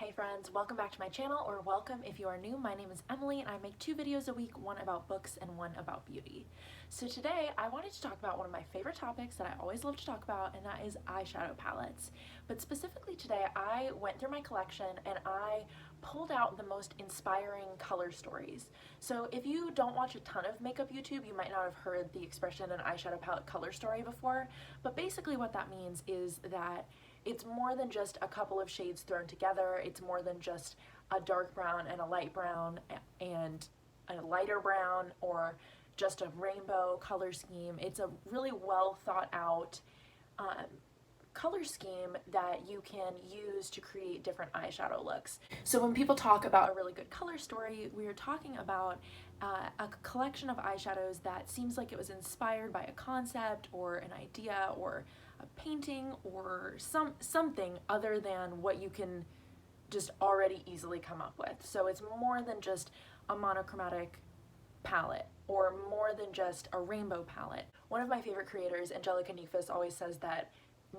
Hey friends, welcome back to my channel, or welcome if you are new. My name is Emily and I make 2 videos a week, one about books and one about beauty. So today I wanted to talk about one of my favorite topics that I always love to talk about, and that is eyeshadow palettes. But specifically today I went through my collection and I pulled out the most inspiring color stories. So if you don't watch a ton of makeup YouTube, you might not have heard the expression an eyeshadow palette color story before, but basically what that means is that it's more than just a couple of shades thrown together. It's more than just a dark brown and a light brown and a lighter brown, or just a rainbow color scheme. It's a really well thought out color scheme that you can use to create different eyeshadow looks. So when people talk about a really good color story, we are talking about a collection of eyeshadows that seems like it was inspired by a concept or an idea or a painting or something other than what you can just already easily come up with. So it's more than just a monochromatic palette or more than just a rainbow palette. One of my favorite creators, Angelica Nefis, always says that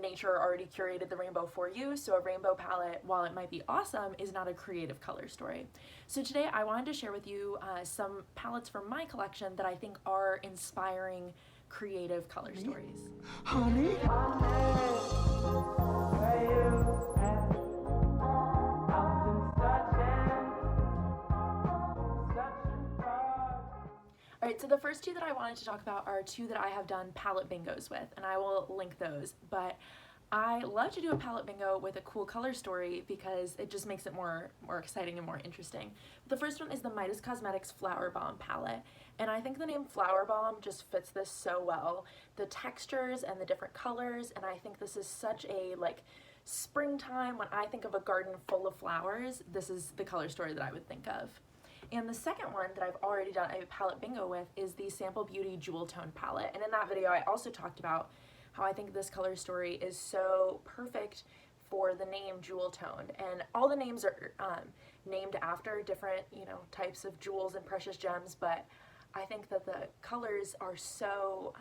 nature already curated the rainbow for you, so a rainbow palette, while it might be awesome, is not a creative color story. So today I wanted to share with you some palettes from my collection that I think are inspiring creative color stories. Honey? Alright, so the first 2 that I wanted to talk about are 2 that I have done palette bingos with, and I will link those. But I love to do a palette bingo with a cool color story because it just makes it more exciting and more interesting. The first one is the Midas Cosmetics Flower Bomb palette, and I think the name Flower Bomb just fits this so well. The textures and the different colors, and I think this is such a springtime. When I think of a garden full of flowers, this is the color story that I would think of. And the second one that I've already done a palette bingo with is the Sample Beauty Jewel Tone palette. And in that video I also talked about how I think this color story is so perfect for the name Jewel Toned. And all the names are named after different, types of jewels and precious gems, but I think that the colors are so,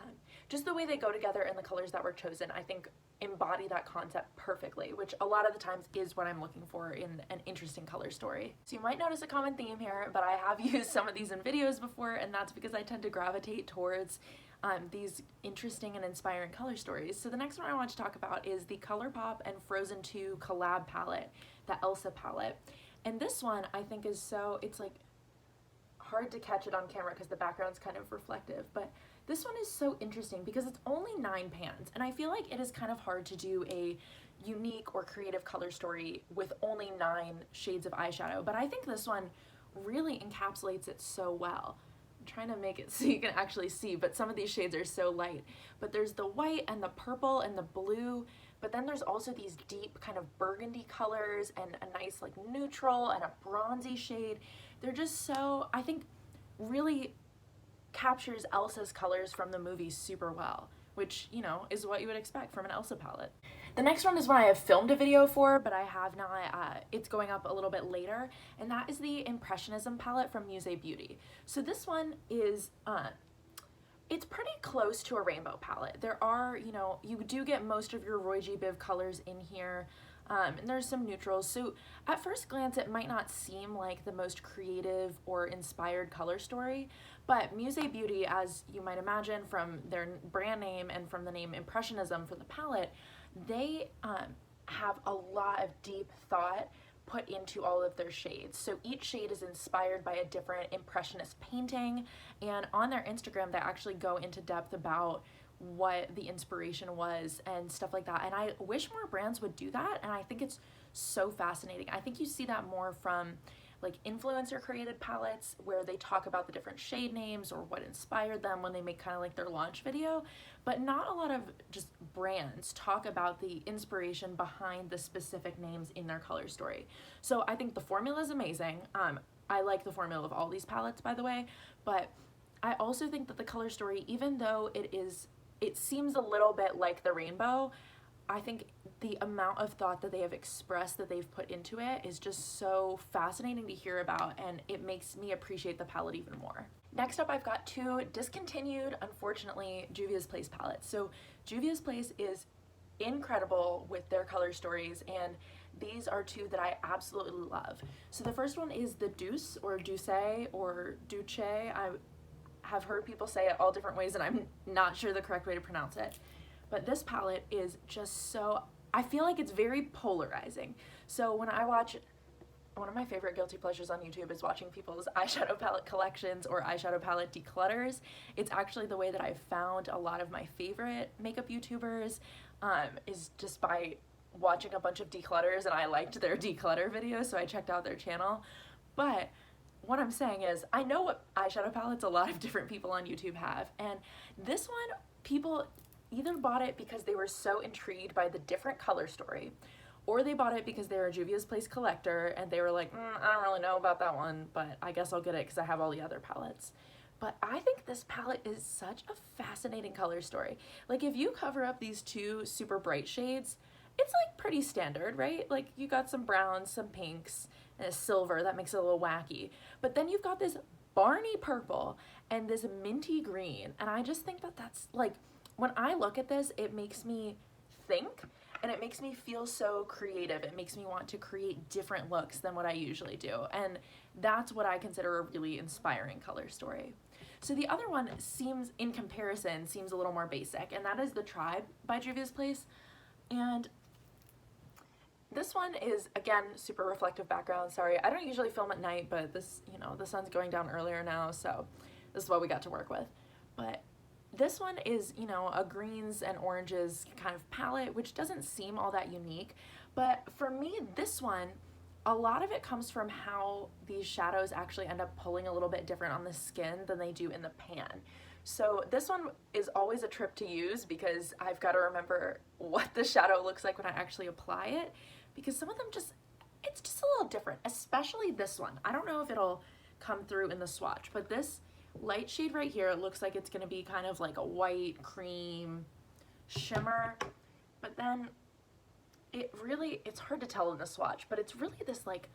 just the way they go together and the colors that were chosen, I think embody that concept perfectly, which a lot of the times is what I'm looking for in an interesting color story. So you might notice a common theme here, but I have used some of these in videos before, and that's because I tend to gravitate towards these interesting and inspiring color stories. So the next one I want to talk about is the ColourPop and Frozen 2 collab palette, the Elsa palette. And this one I think is it's hard to catch it on camera because the background's kind of reflective, but this one is so interesting because it's only 9 pans, and I feel like it is kind of hard to do a unique or creative color story with only 9 shades of eyeshadow, but I think this one really encapsulates it so well. I'm trying to make it so you can actually see, but some of these shades are so light. But there's the white and the purple and the blue, but then there's also these deep kind of burgundy colors and a nice neutral and a bronzy shade. They're just so, I think, really captures Elsa's colors from the movie super well, which, is what you would expect from an Elsa palette. The next one is one I have filmed a video for, but I have not, it's going up a little bit later, and that is the Impressionism palette from Musée Beauty. So this one is, it's pretty close to a rainbow palette. There are, you do get most of your Roy G. Biv colors in here, and there's some neutrals. So at first glance, it might not seem like the most creative or inspired color story, but Musée Beauty, as you might imagine from their brand name and from the name Impressionism for the palette, they have a lot of deep thought put into all of their shades. So each shade is inspired by a different impressionist painting, and on their Instagram they actually go into depth about what the inspiration was and stuff like that. And I wish more brands would do that, and I think it's so fascinating. I think you see that more from influencer created palettes where they talk about the different shade names or what inspired them when they make kind of their launch video, but not a lot of just brands talk about the inspiration behind the specific names in their color story. So I think the formula is amazing. I like the formula of all these palettes, by the way, but I also think that the color story, even though it seems a little bit like the rainbow, I think the amount of thought that they have expressed, that they've put into it, is just so fascinating to hear about, and it makes me appreciate the palette even more. Next up, I've got 2 discontinued, unfortunately, Juvia's Place palettes. So Juvia's Place is incredible with their color stories, and these are two that I absolutely love. So the first one is the Douce or Douce or Duce. I have heard people say it all different ways and I'm not sure the correct way to pronounce it. But this palette is just so, I feel like it's very polarizing. So when I watch, one of my favorite guilty pleasures on YouTube is watching people's eyeshadow palette collections or eyeshadow palette declutters. It's actually the way that I've found a lot of my favorite makeup YouTubers, is just by watching a bunch of declutters, and I liked their declutter videos, so I checked out their channel. But what I'm saying is, I know what eyeshadow palettes a lot of different people on YouTube have, and this one, people either bought it because they were so intrigued by the different color story, or they bought it because they're a Juvia's Place collector and they were like, I don't really know about that one, but I guess I'll get it because I have all the other palettes. But I think this palette is such a fascinating color story. Like, if you cover up these two super bright shades, it's like pretty standard, right? Like, you got some browns, some pinks, and a silver that makes it a little wacky. But then you've got this Barney purple and this minty green, and I just think that that's like, when I look at this, it makes me think, and it makes me feel so creative. It makes me want to create different looks than what I usually do, and that's what I consider a really inspiring color story. So the other one seems, in comparison, seems a little more basic, and that is the Tribe by Juvia's Place. And this one is, again, super reflective background. Sorry, I don't usually film at night, but this, you know, the sun's going down earlier now, so this is what we got to work with. But this one is, you know, a greens and oranges kind of palette, which doesn't seem all that unique. But for me, this one, a lot of it comes from how these shadows actually end up pulling a little bit different on the skin than they do in the pan. So this one is always a trip to use because I've got to remember what the shadow looks like when I actually apply it, because some of them just, it's just a little different, especially this one. I don't know if it'll come through in the swatch, but this light shade right here, it looks like it's going to be kind of like a white cream shimmer, but then it really, it's hard to tell in the swatch, but it's really this like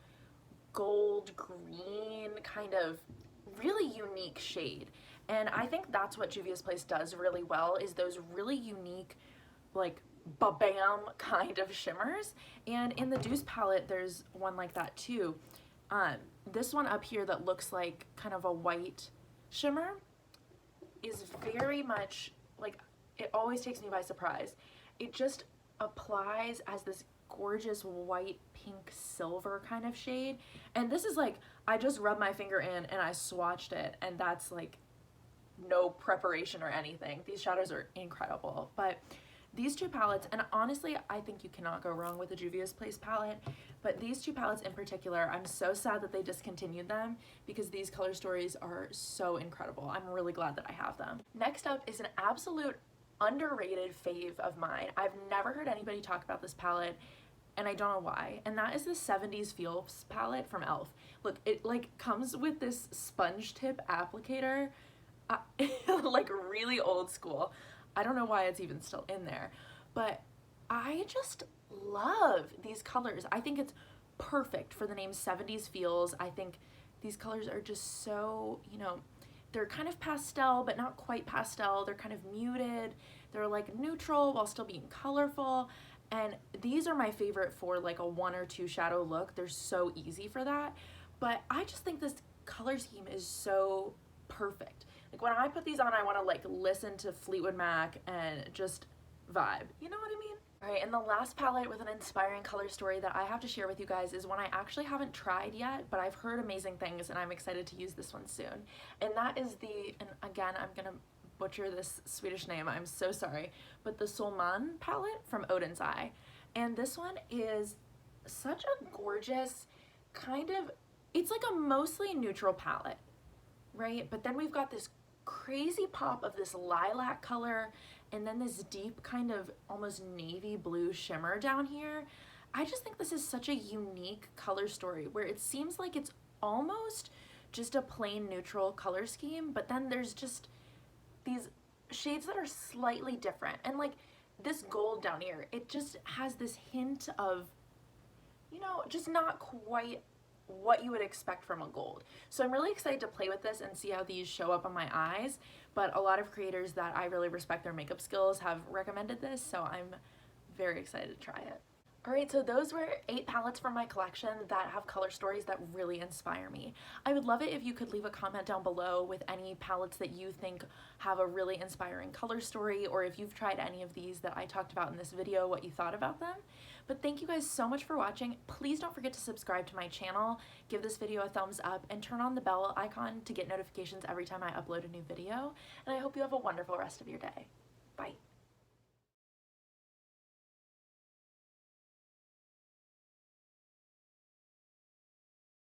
gold green kind of really unique shade. And I think that's what Juvia's Place does really well, is those really unique, like, ba-bam kind of shimmers. And in the Douce palette, there's one like that too. This one up here that looks like kind of a white shimmer is very much, like, it always takes me by surprise. It just applies as this gorgeous white, pink, silver kind of shade. And this is like, I just rubbed my finger in and I swatched it, and that's like no preparation or anything. These shadows are incredible. But these two palettes, and honestly, I think you cannot go wrong with the Juvia's Place palette, but these two palettes in particular, I'm so sad that they discontinued them because these color stories are so incredible. I'm really glad that I have them. Next up is an absolute underrated fave of mine. I've never heard anybody talk about this palette, and I don't know why, and that is the 70s Feels palette from e.l.f. Look, it like comes with this sponge tip applicator, like really old school. I don't know why it's even still in there, but I just love these colors. I think it's perfect for the name 70s Feels. I think these colors are just so, you know, they're kind of pastel, but not quite pastel. They're kind of muted. They're like neutral while still being colorful. And these are my favorite for like a 1 or 2 shadow look. They're so easy for that. But I just think this color scheme is so perfect. Like, when I put these on, I want to like listen to Fleetwood Mac and just vibe. You know what I mean? All right, and the last palette with an inspiring color story that I have to share with you guys is one I actually haven't tried yet, but I've heard amazing things and I'm excited to use this one soon. And that is the, and again, I'm gonna butcher this Swedish name, I'm so sorry, but the Solman palette from Odin's Eye. And this one is such a gorgeous kind of, it's like a mostly neutral palette, right? But then we've got this crazy pop of this lilac color and then this deep kind of almost navy blue shimmer down here. I just think this is such a unique color story where it seems like it's almost just a plain neutral color scheme, but then there's just these shades that are slightly different. And like this gold down here, it just has this hint of, you know, just not quite what you would expect from a gold. So I'm really excited to play with this and see how these show up on my eyes, but a lot of creators that I really respect their makeup skills have recommended this, so I'm very excited to try it. Alright, so those were 8 palettes from my collection that have color stories that really inspire me. I would love it if you could leave a comment down below with any palettes that you think have a really inspiring color story, or if you've tried any of these that I talked about in this video, what you thought about them. But thank you guys so much for watching. Please don't forget to subscribe to my channel, give this video a thumbs up, and turn on the bell icon to get notifications every time I upload a new video. And I hope you have a wonderful rest of your day. Bye.